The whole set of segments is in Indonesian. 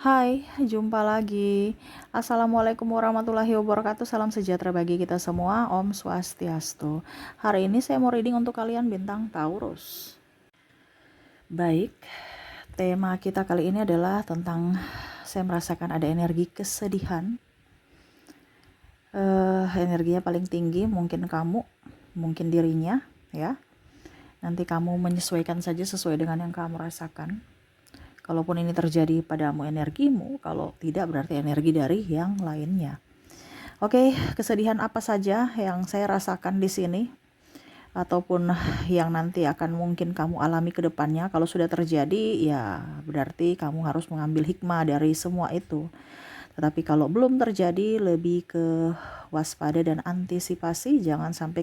Hai, jumpa lagi. Assalamualaikum warahmatullahi wabarakatuh. Salam sejahtera bagi kita semua. Om Swastiastu. Hari ini saya mau reading untuk kalian bintang Taurus. Baik, tema kita kali ini adalah tentang saya merasakan ada energi kesedihan. Energinya paling tinggi mungkin kamu, mungkin dirinya, ya. Nanti kamu menyesuaikan saja sesuai dengan yang kamu rasakan. Kalaupun ini terjadi padamu energimu, kalau tidak berarti energi dari yang lainnya. Oke, kesedihan apa saja yang saya rasakan di sini ataupun yang nanti akan mungkin kamu alami ke depannya. Kalau sudah terjadi, ya berarti kamu harus mengambil hikmah dari semua itu. Tetapi kalau belum terjadi, lebih ke waspada dan antisipasi, jangan sampai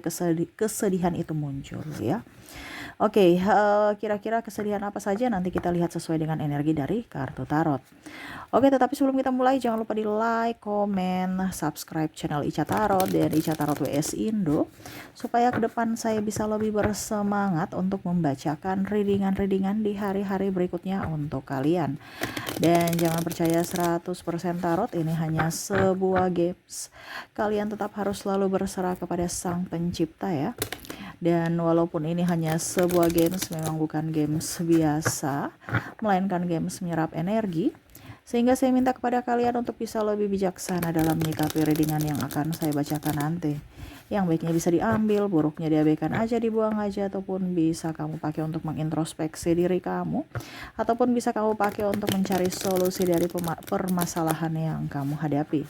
kesedihan itu muncul, ya. Oke, kira-kira kesedihan apa saja nanti kita lihat sesuai dengan energi dari kartu tarot. Oke, tetapi sebelum kita mulai jangan lupa di like, komen, subscribe channel Ica Tarot dan Ica Tarot WS Indo supaya ke depan saya bisa lebih bersemangat untuk membacakan readingan-readingan di hari-hari berikutnya untuk kalian. Dan jangan percaya 100% tarot, ini hanya sebuah games. Kalian tetap harus selalu berserah kepada Sang Pencipta, ya. Dan walaupun ini hanya sebuah games, memang bukan games biasa, melainkan games menyerap energi. Sehingga saya minta kepada kalian untuk bisa lebih bijaksana dalam menyikapi readingan yang akan saya bacakan nanti. Yang baiknya bisa diambil, buruknya diabaikan aja, dibuang aja, ataupun bisa kamu pakai untuk mengintrospeksi diri kamu, ataupun bisa kamu pakai untuk mencari solusi dari permasalahan yang kamu hadapi.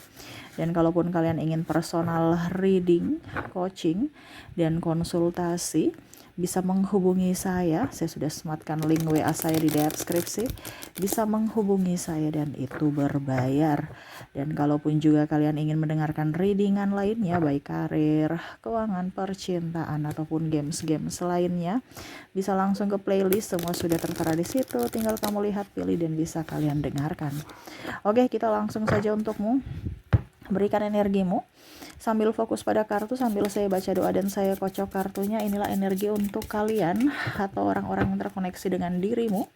Dan kalaupun kalian ingin personal reading, coaching, dan konsultasi, bisa menghubungi saya sudah sematkan link WA saya di deskripsi, bisa menghubungi saya dan itu berbayar. Dan kalaupun juga kalian ingin mendengarkan readingan lainnya, baik karir, keuangan, percintaan, ataupun games-games lainnya, bisa langsung ke playlist, semua sudah tertera di situ, tinggal kamu lihat, pilih, dan bisa kalian dengarkan. Oke, kita langsung saja untukmu. Berikan energimu sambil fokus pada kartu, sambil saya baca doa dan saya kocok kartunya. Inilah energi untuk kalian atau orang-orang yang terkoneksi dengan dirimu.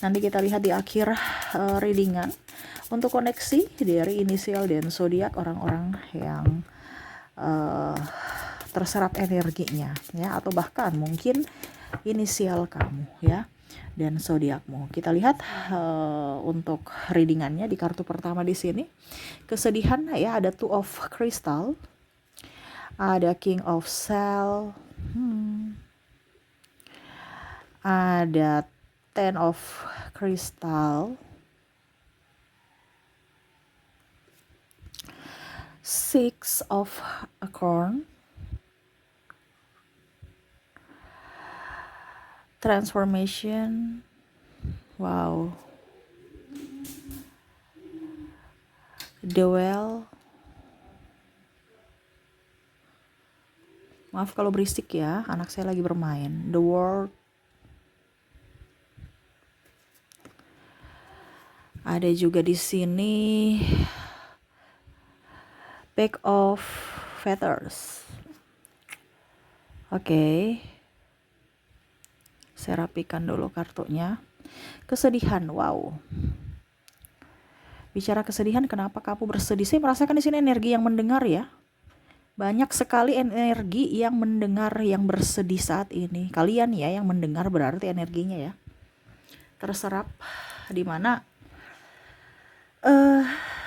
Nanti kita lihat di akhir readingan untuk koneksi dari inisial dan zodiak orang-orang yang terserap energinya, ya, atau bahkan mungkin inisial kamu, ya, dan zodiakmu. Kita lihat untuk readingannya di kartu pertama di sini. Kesedihan, ya, ada Two of Crystal, ada King of Shell, ada Ten of Crystal, Six of Acorn, Transformation, wow, The Well. Maaf kalau berisik ya, anak saya lagi bermain. The World. Ada juga di sini Pack of Feathers. Oke. Saya rapikan dulu kartunya. Kesedihan, wow. Bicara kesedihan, kenapa kamu bersedih? Saya merasakan di sini energi yang mendengar, ya. Banyak sekali energi yang mendengar, yang bersedih saat ini. Kalian, ya, yang mendengar berarti energinya, ya, terserap. Di mana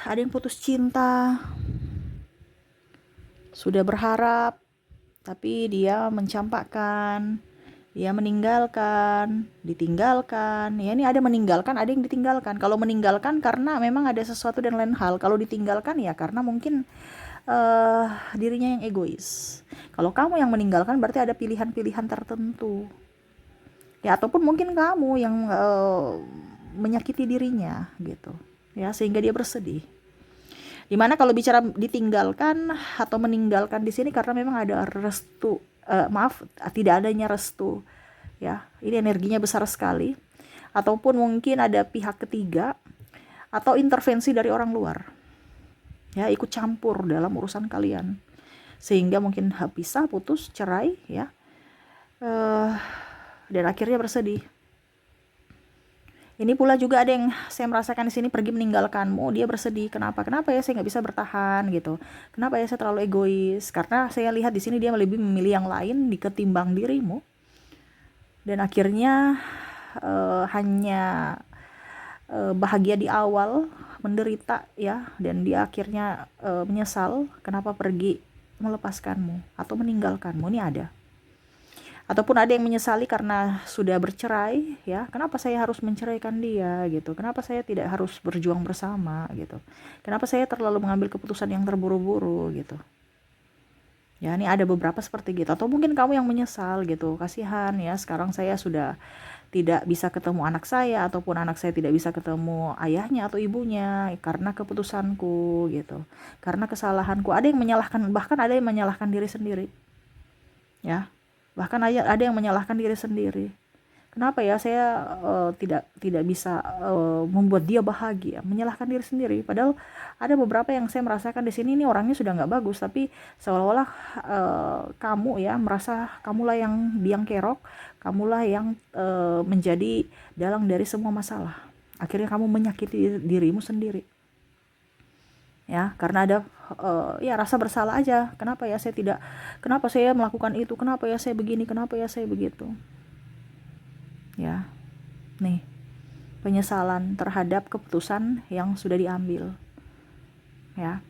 ada yang putus cinta, sudah berharap, tapi dia mencampakkan, dia meninggalkan, ditinggalkan. Ya, ini ada meninggalkan, ada yang ditinggalkan. Kalau meninggalkan karena memang ada sesuatu dan lain hal. Kalau ditinggalkan, ya karena mungkin dirinya yang egois. Kalau kamu yang meninggalkan berarti ada pilihan-pilihan tertentu, ya, ataupun mungkin kamu yang menyakiti dirinya, gitu, ya, sehingga dia bersedih. Dimana kalau bicara ditinggalkan atau meninggalkan di sini karena memang ada restu, tidak adanya restu, ya, ini energinya besar sekali, ataupun mungkin ada pihak ketiga atau intervensi dari orang luar, ya, ikut campur dalam urusan kalian, sehingga mungkin pisah, putus, cerai, ya, dan akhirnya bersedih. Ini pula juga ada yang saya merasakan di sini pergi meninggalkanmu, dia bersedih. Kenapa? Kenapa ya saya nggak bisa bertahan gitu? Kenapa ya saya terlalu egois? Karena saya lihat di sini dia lebih memilih yang lain ketimbang dirimu. Dan akhirnya hanya bahagia di awal, menderita ya, dan dia akhirnya menyesal kenapa pergi melepaskanmu atau meninggalkanmu. Ini ada. Ataupun ada yang menyesali karena sudah bercerai ya, kenapa saya harus menceraikan dia gitu, kenapa saya tidak harus berjuang bersama gitu, kenapa saya terlalu mengambil keputusan yang terburu-buru gitu ya. Ini ada beberapa seperti gitu. Atau mungkin kamu yang menyesal gitu, kasihan ya, sekarang saya sudah tidak bisa ketemu anak saya, ataupun anak saya tidak bisa ketemu ayahnya atau ibunya karena keputusanku gitu, karena kesalahanku. Ada yang menyalahkan, bahkan ada yang menyalahkan diri sendiri ya, bahkan ada yang menyalahkan diri sendiri. Kenapa ya saya tidak bisa membuat dia bahagia, menyalahkan diri sendiri. Padahal ada beberapa yang saya merasakan di sini, ini orangnya sudah nggak bagus, tapi seolah-olah kamu ya merasa kamulah yang biang kerok, kamulah yang menjadi dalang dari semua masalah. Akhirnya kamu menyakiti dirimu sendiri. Ya, karena ada ya rasa bersalah aja. Kenapa ya saya tidak, kenapa saya melakukan itu, kenapa ya saya begini, kenapa ya saya begitu. Ya, nih, penyesalan terhadap keputusan yang sudah diambil. Ya,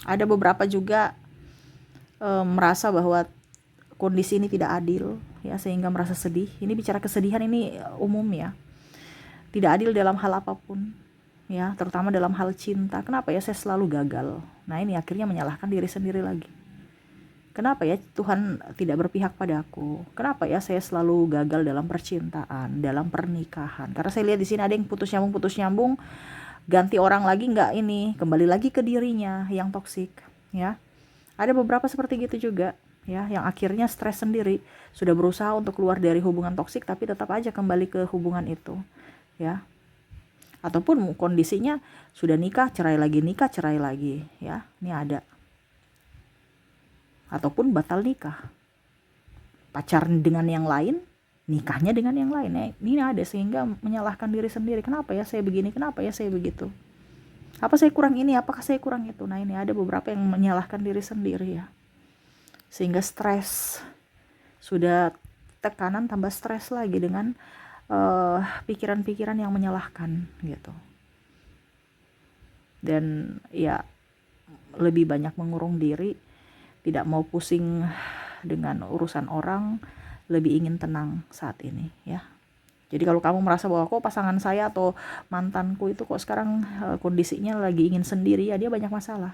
ada beberapa juga merasa bahwa kondisi ini tidak adil ya, sehingga merasa sedih. Ini bicara kesedihan, ini umum ya. Tidak adil dalam hal apapun ya, terutama dalam hal cinta. Kenapa ya saya selalu gagal? Nah, ini akhirnya menyalahkan diri sendiri lagi. Kenapa ya Tuhan tidak berpihak padaku? Kenapa ya saya selalu gagal dalam percintaan, dalam pernikahan? Karena saya lihat di sini ada yang putus nyambung, ganti orang lagi, nggak ini, kembali lagi ke dirinya yang toksik ya. Ada beberapa seperti gitu juga ya, yang akhirnya stres sendiri, sudah berusaha untuk keluar dari hubungan toksik tapi tetap aja kembali ke hubungan itu ya. Ataupun kondisinya sudah nikah cerai lagi ya, ini ada. Ataupun batal nikah, pacaran dengan yang lain, nikahnya dengan yang lain ya, ini ada, sehingga menyalahkan diri sendiri. Kenapa ya saya begini, kenapa ya saya begitu, apa saya kurang ini, apakah saya kurang itu. Nah, ini ada beberapa yang menyalahkan diri sendiri ya, sehingga stres, sudah tekanan tambah stres lagi dengan pikiran-pikiran yang menyalahkan gitu. Dan ya lebih banyak mengurung diri, tidak mau pusing dengan urusan orang, lebih ingin tenang saat ini ya. Jadi kalau kamu merasa bahwa kok pasangan saya atau mantanku itu kok sekarang kondisinya lagi ingin sendiri, ya dia banyak masalah,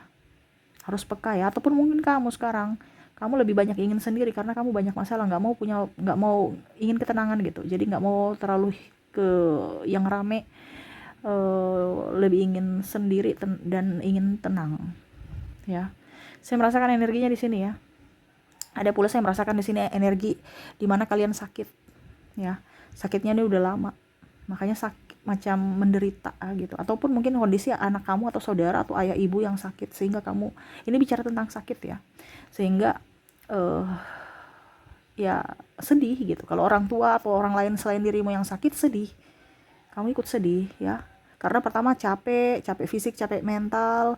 harus peka ya. Ataupun mungkin kamu sekarang, kamu lebih banyak ingin sendiri karena kamu banyak masalah, nggak mau ingin ketenangan gitu, jadi nggak mau terlalu ke yang rame, lebih ingin sendiri dan ingin tenang ya. Saya merasakan energinya di sini ya. Ada pula saya merasakan di sini energi di mana kalian sakit ya. Sakitnya ini udah lama, makanya sakit, macam menderita gitu. Ataupun mungkin kondisi anak kamu atau saudara atau ayah ibu yang sakit, sehingga kamu, ini bicara tentang sakit ya, sehingga ya sedih gitu. Kalau orang tua atau orang lain selain dirimu yang sakit, sedih, kamu ikut sedih ya. Karena pertama capek fisik, capek mental,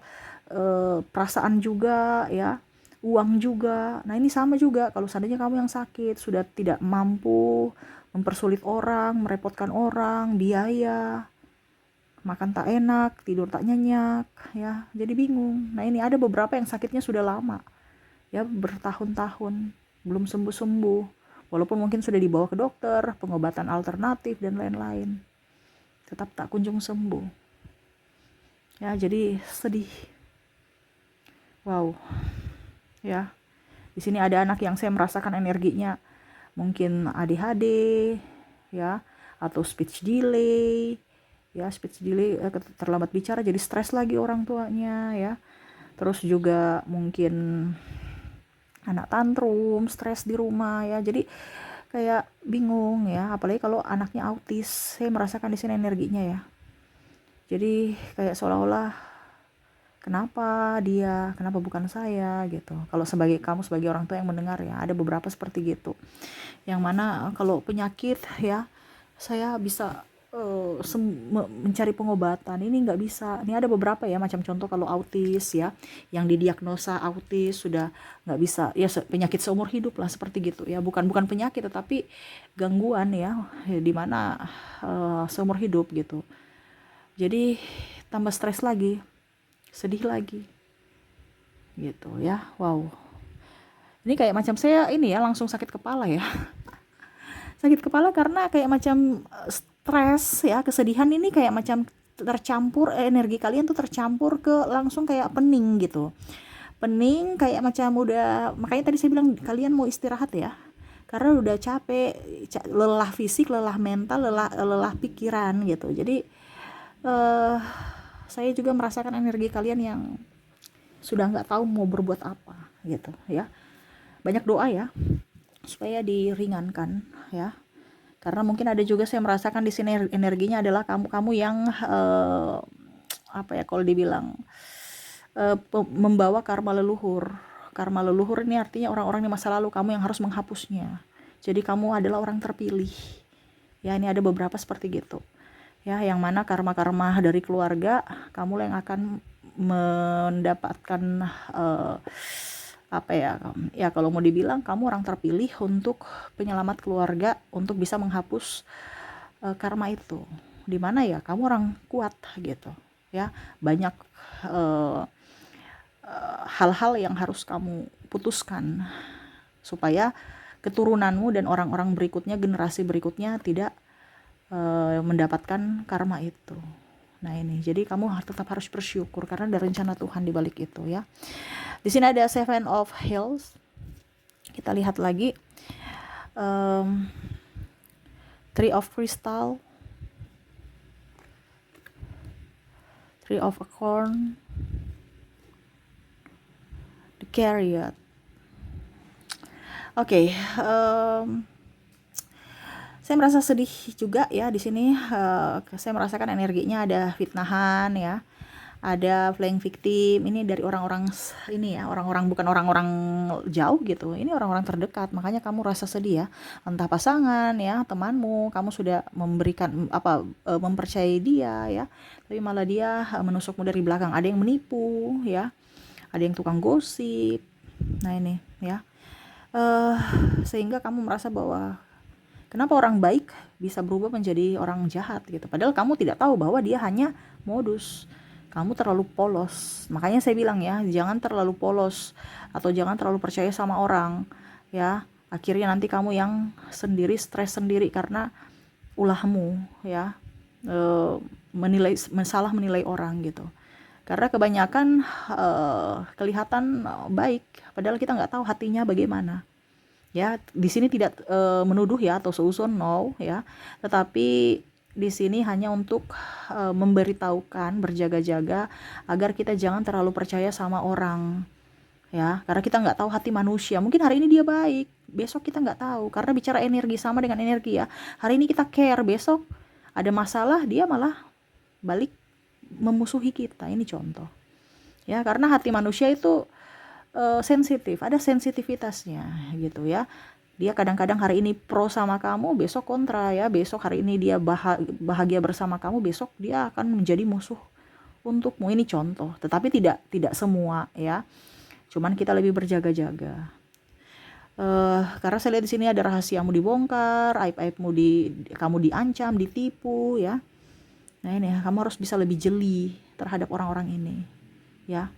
perasaan juga ya, uang juga. Nah, ini sama juga, kalau seandainya kamu yang sakit, sudah tidak mampu, mempersulit orang, merepotkan orang, biaya, makan tak enak, tidur tak nyenyak ya, jadi bingung. Nah, ini ada beberapa yang sakitnya sudah lama ya, bertahun-tahun belum sembuh-sembuh, walaupun mungkin sudah dibawa ke dokter, pengobatan alternatif dan lain-lain, tetap tak kunjung sembuh ya. Jadi sedih. Wow ya. Di sini ada anak yang saya merasakan energinya mungkin ADHD ya, atau speech delay ya, terlambat bicara, jadi stres lagi orang tuanya ya. Terus juga mungkin anak tantrum, stres di rumah ya, jadi kayak bingung ya. Apalagi kalau anaknya autis, saya merasakan di sini energinya ya. Jadi kayak seolah-olah kenapa dia, kenapa bukan saya gitu. Kalau kamu sebagai orang tua yang mendengar ya, ada beberapa seperti gitu. Yang mana kalau penyakit ya, saya bisa mencari pengobatan, ini nggak bisa. Ini ada beberapa ya, macam contoh kalau autis ya, yang didiagnosa autis sudah nggak bisa ya, penyakit seumur hidup lah seperti gitu ya, bukan penyakit tetapi gangguan ya, di mana seumur hidup gitu. Jadi tambah stres lagi, sedih lagi gitu ya. Wow, ini kayak macam saya ini ya, langsung sakit kepala ya. Sakit kepala karena kayak macam stres ya, kesedihan ini kayak macam tercampur, energi kalian tuh tercampur ke langsung kayak pening gitu. Pening kayak macam udah, makanya tadi saya bilang kalian mau istirahat ya. Karena udah capek, lelah fisik, lelah mental, lelah pikiran gitu. Jadi saya juga merasakan energi kalian yang sudah nggak tahu mau berbuat apa gitu ya. Banyak doa ya supaya diringankan ya, karena mungkin ada juga saya merasakan di sini energinya adalah kamu yang apa ya, kalau dibilang membawa karma leluhur. Karma leluhur ini artinya orang-orang di masa lalu kamu yang harus menghapusnya. Jadi kamu adalah orang terpilih ya. Ini ada beberapa seperti gitu ya, yang mana karma-karma dari keluarga kamu yang akan mendapatkan apa ya kalau mau dibilang kamu orang terpilih untuk penyelamat keluarga, untuk bisa menghapus karma itu. Dimana ya kamu orang kuat gitu ya, banyak hal-hal yang harus kamu putuskan supaya keturunanmu dan orang-orang berikutnya, generasi berikutnya tidak mendapatkan karma itu. Nah ini, jadi kamu tetap harus bersyukur karena ada rencana Tuhan di balik itu ya. Di sini ada Seven of Hills. Kita lihat lagi, Three of Crystal, Three of Acorn, The Chariot. Oke, saya merasa sedih juga ya di sini. Saya merasakan energinya ada fitnahan ya, ada playing victim. Ini dari orang-orang ini ya, orang-orang bukan orang-orang jauh gitu. Ini orang-orang terdekat. Makanya kamu rasa sedih ya. Entah pasangan ya, temanmu, kamu sudah memberikan mempercayai dia ya, tapi malah dia menusukmu dari belakang. Ada yang menipu ya, ada yang tukang gosip. Nah ini ya, sehingga kamu merasa bahwa kenapa orang baik bisa berubah menjadi orang jahat gitu. Padahal kamu tidak tahu bahwa dia hanya modus. Kamu terlalu polos. Makanya saya bilang ya, jangan terlalu polos atau jangan terlalu percaya sama orang ya. Akhirnya nanti kamu yang sendiri, stres sendiri karena ulahmu ya, salah menilai orang gitu. Karena kebanyakan kelihatan baik, padahal kita nggak tahu hatinya bagaimana. Ya, di sini tidak menuduh ya atau seuzon, no ya, tetapi di sini hanya untuk memberitahukan, berjaga-jaga agar kita jangan terlalu percaya sama orang ya, karena kita nggak tahu hati manusia. Mungkin hari ini dia baik, besok kita nggak tahu, karena bicara energi sama dengan energi ya. Hari ini kita care, besok ada masalah dia malah balik memusuhi kita. Ini contoh ya, karena hati manusia itu sensitif, ada sensitivitasnya gitu ya. Dia kadang-kadang hari ini pro sama kamu, besok kontra ya. Besok hari ini dia bahagia bersama kamu, besok dia akan menjadi musuh untukmu. Ini contoh, tetapi tidak semua ya. Cuman kita lebih berjaga-jaga. Karena saya lihat di sini ada rahasiamu dibongkar, aib-aibmu kamu diancam, ditipu ya. Nah ini ya, kamu harus bisa lebih jeli terhadap orang-orang ini ya.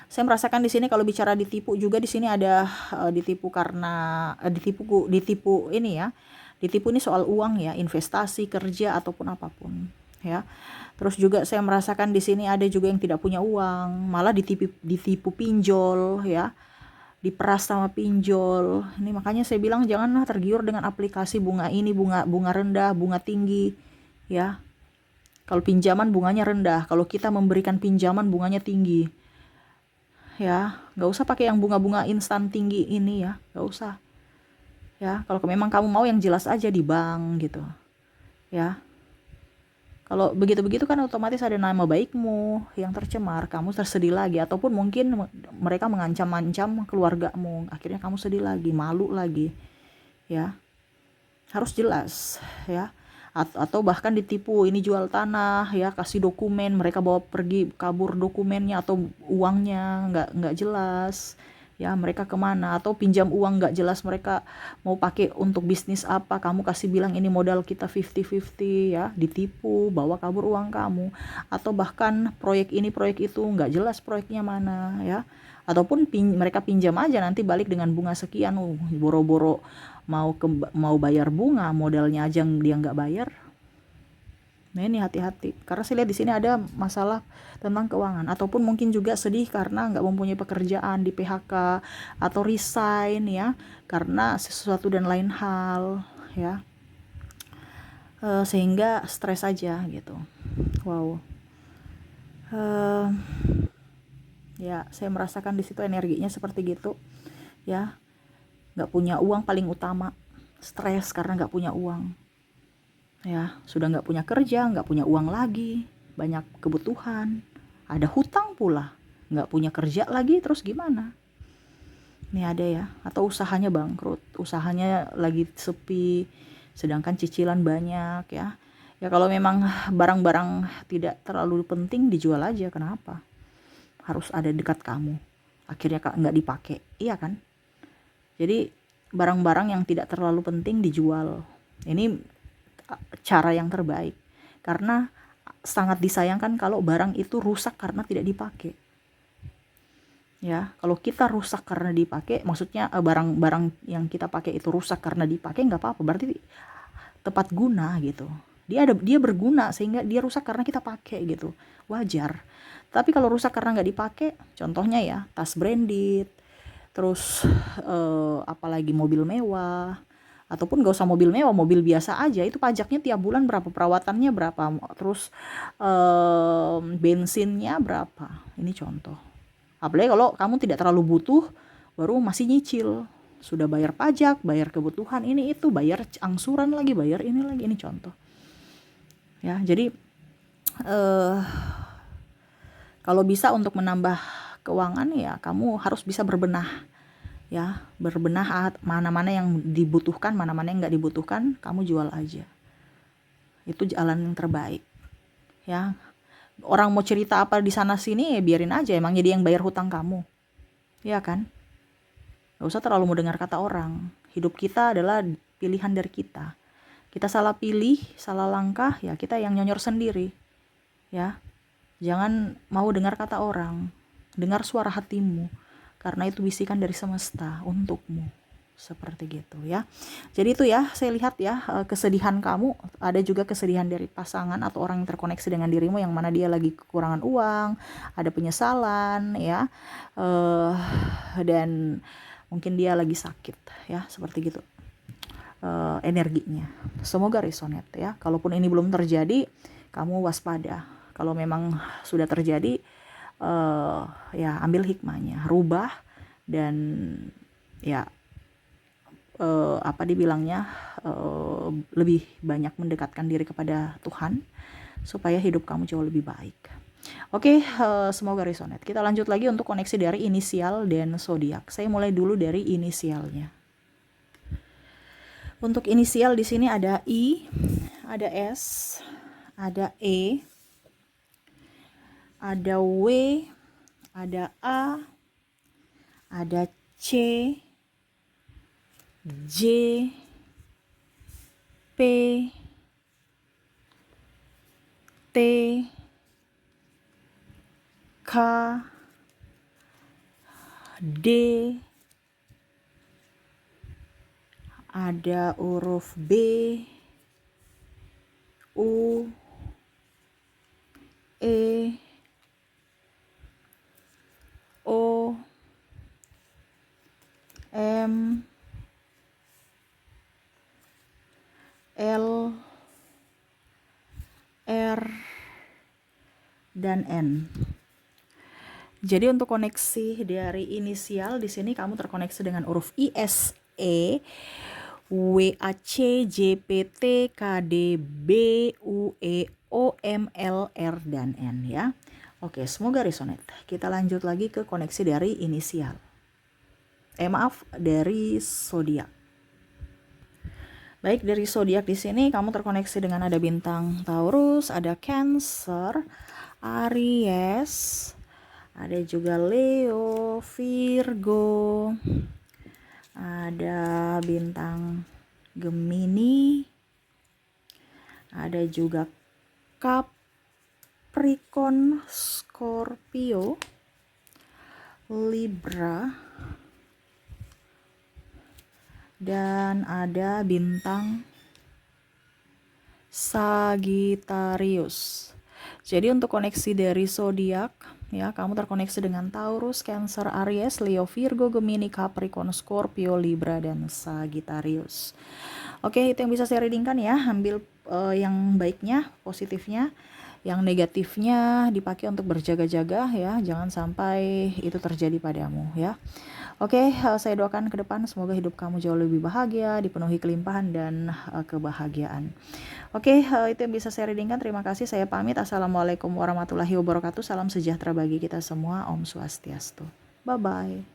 Saya merasakan di sini kalau bicara ditipu juga, di sini ada ditipu karena ditipu ini ya. Ditipu ini soal uang ya, investasi, kerja ataupun apapun ya. Terus juga saya merasakan di sini ada juga yang tidak punya uang, malah ditipu pinjol ya. Diperas sama pinjol. Ini makanya saya bilang janganlah tergiur dengan aplikasi bunga ini, bunga rendah, bunga tinggi ya. Kalau pinjaman bunganya rendah, kalau kita memberikan pinjaman bunganya tinggi ya. Nggak usah pakai yang bunga-bunga instan tinggi ini ya, nggak usah ya. Kalau memang kamu mau yang jelas aja di bank gitu ya. Kalau begitu-begitu kan otomatis ada nama baikmu yang tercemar, kamu tersedih lagi, ataupun mungkin mereka mengancam-ancam keluargamu, akhirnya kamu sedih lagi, malu lagi, ya. Harus jelas, ya. Atau bahkan ditipu, ini jual tanah, ya, kasih dokumen, mereka bawa pergi kabur dokumennya atau uangnya nggak jelas, ya, mereka kemana, atau pinjam uang nggak jelas mereka mau pakai untuk bisnis apa, kamu kasih bilang ini modal kita 50-50, ya, ditipu, bawa kabur uang kamu. Atau bahkan proyek ini proyek itu nggak jelas proyeknya mana, ya, ataupun mereka pinjam aja nanti balik dengan bunga sekian, boro-boro mau bayar bunga, modalnya aja dia nggak bayar. Nah, ini hati-hati, karena saya lihat di sini ada masalah tentang keuangan, ataupun mungkin juga sedih karena nggak mempunyai pekerjaan, di PHK atau resign, ya, karena sesuatu dan lain hal, ya. Sehingga stres aja gitu. Wow. Ya, saya merasakan di situ energinya seperti gitu, ya. Nggak punya uang paling utama, stres karena nggak punya uang, ya. Sudah nggak punya kerja, nggak punya uang lagi, banyak kebutuhan, ada hutang pula, nggak punya kerja lagi, terus gimana? Ini ada ya, atau usahanya bangkrut, usahanya lagi sepi, sedangkan cicilan banyak, ya. Ya kalau memang barang-barang tidak terlalu penting dijual aja, kenapa? Harus ada dekat kamu, akhirnya nggak dipakai, iya kan? Jadi barang-barang yang tidak terlalu penting dijual. Ini cara yang terbaik, karena sangat disayangkan kalau barang itu rusak karena tidak dipakai. Ya, kalau kita rusak karena dipakai, maksudnya barang-barang yang kita pakai itu rusak karena dipakai, nggak apa-apa, berarti tepat guna gitu. Dia berguna sehingga dia rusak karena kita pakai gitu, wajar. Tapi kalau rusak karena nggak dipakai, contohnya ya tas branded, terus apalagi mobil mewah, ataupun gak usah mobil mewah, mobil biasa aja, itu pajaknya tiap bulan berapa, perawatannya berapa, terus bensinnya berapa. Ini contoh. Apalagi kalau kamu tidak terlalu butuh, baru masih nyicil, sudah bayar pajak, bayar kebutuhan ini itu, bayar angsuran lagi, bayar ini lagi. Ini contoh, ya. Jadi kalau bisa untuk menambah keuangan, ya kamu harus bisa berbenah, ya, berbenah mana-mana yang dibutuhkan, mana-mana yang nggak dibutuhkan, kamu jual aja. Itu jalan yang terbaik, ya. Orang mau cerita apa di sana sini, ya biarin aja, emang jadi yang bayar hutang kamu, ya kan? Gak usah terlalu mau dengar kata orang. Hidup kita adalah pilihan dari kita. Kita salah pilih, salah langkah, ya kita yang nyonyor sendiri, ya. Jangan mau dengar kata orang, dengar suara hatimu, karena itu bisikan dari semesta untukmu, seperti gitu, ya. Jadi itu ya, saya lihat ya, kesedihan kamu, ada juga kesedihan dari pasangan atau orang yang terkoneksi dengan dirimu, yang mana dia lagi kekurangan uang, ada penyesalan, ya, dan mungkin dia lagi sakit, ya, seperti gitu. Energinya semoga resonate, ya. Kalaupun ini belum terjadi, kamu waspada. Kalau memang sudah terjadi, ya ambil hikmahnya, rubah, dan ya apa dibilangnya, lebih banyak mendekatkan diri kepada Tuhan supaya hidup kamu jauh lebih baik. Oke, semoga resonate. Kita lanjut lagi untuk koneksi dari inisial dan zodiak. Saya mulai dulu dari inisialnya. Untuk inisial di sini ada I, ada S, ada E, ada W, ada A, ada C, J, P, T, K, D, ada huruf B, U, E, O, M, L, R, dan N. Jadi untuk koneksi dari inisial di sini kamu terkoneksi dengan huruf I, S, E, W, A, C, J, P, T, K, D, B, U, E, O, M, L, R, dan N ya. Oke, semoga resonate. Kita lanjut lagi ke koneksi dari inisial. Dari zodiak. Baik, dari zodiak di sini kamu terkoneksi dengan ada bintang Taurus, ada Cancer, Aries, ada juga Leo, Virgo, ada bintang Gemini, ada juga Capricorn, Scorpio, Libra, dan ada bintang Sagittarius. Jadi untuk koneksi dari zodiak ya, kamu terkoneksi dengan Taurus, Cancer, Aries, Leo, Virgo, Gemini, Capricorn, Scorpio, Libra, dan Sagittarius. Oke, itu yang bisa saya readingkan ya. Ambil yang baiknya, positifnya. Yang negatifnya dipakai untuk berjaga-jaga ya. Jangan sampai itu terjadi padamu ya. Oke, saya doakan ke depan semoga hidup kamu jauh lebih bahagia, dipenuhi kelimpahan dan kebahagiaan. Oke, itu yang bisa saya readingkan. Terima kasih, saya pamit. Assalamualaikum warahmatullahi wabarakatuh. Salam sejahtera bagi kita semua. Om Swastiastu. Bye-bye.